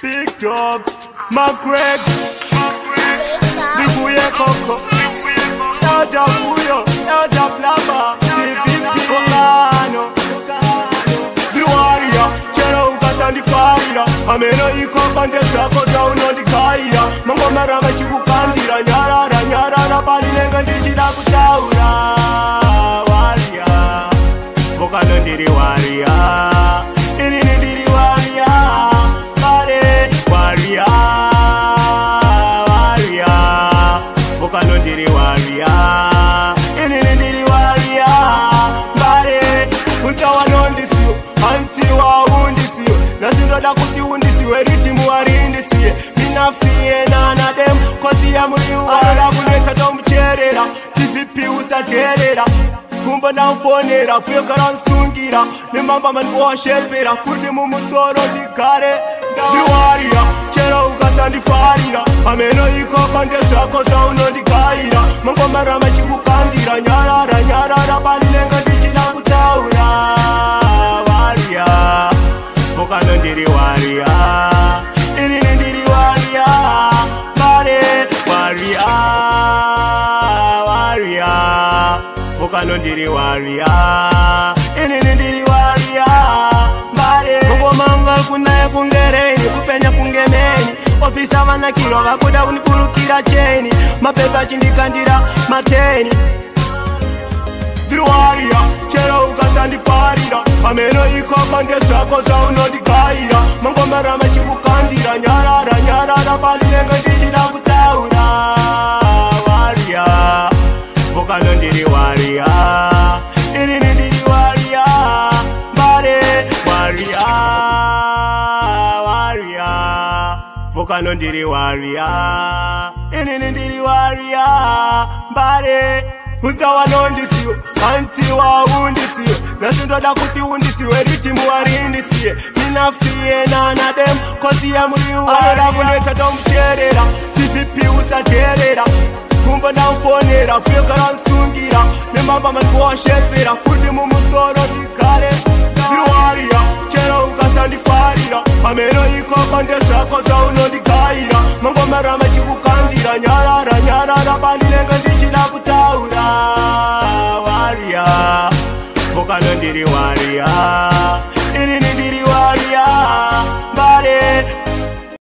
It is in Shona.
Big Dog, McGreg, Liguye Coco, Elda Puyo, Elda Plaba, CVP, Kokano, The Warrior, Chero Ugasandi Fire, Ameno Iko Kandesha Kota Unondi Kaya, Mango Marama Chukandira, Nyara, Nyara, Panilenga Dichida Kutaura, Warrior, Kokano Diri Warrior, Diri Warrior. Ndiri warrior, ndiri warrior, bare kuntawa nondisiyo, anti wa undisiyo, nasindoda kuti undisiwe ritimu warindisiye, minafie nana dem, kosi ya muriu, anoda kuneta tomucherera, TVP usaterera, kumba na mfonera, fuyo karansungira, nimamba manikuwashepera, futi mumusoro dikare, ndiri warrior, chero ukasandi farira, ameno iko kandesha kosa unondikaira, mango marama chikukandira, nyarara, nyarara, panilenga ndichida kutaura, warrior, Kokano ndiri warrior, ndiri warrior, bare, warrior, warrior, Kokano ndiri warrior, ndiri warrior, bare, mungo mangal kunaye kungereni, kupenya kungemeni, ofisa vanakiro vakuda kunipurukira cheni, mapepa chindikandira mateni. Ndiri warrior, chero ukasandifarira, ameno iko kandesha kosa unondikaira, mango marama chikukandira, nyarara, nyarara, panilenga ndichida kutaura, warrior, Kokano ndiri warrior, ndiri warrior, bare, warrior, warrior, Kokano ndiri warrior, ndiri warrior, bare, kuntawa nondisiyo, anti wa undisiyo, nasindoda kuti undisiwe ritimu warindisiye, minafie nana dem, kosi ya muriu, anoda kuneta tomucherera, TVP usaterera, kumba na mfonera, fuyo karansungira, nimamba manikuwashepera, futi mumusoro dikare, ndiri warrior, chero ukasandifarira, ameno iko kandesha kosa unondikaira, mango marama chikukandira, nyarara, nyarara, panilenga ndichida kutaura, warrior, Kokano ndiri warrior, ndiri warrior, bare,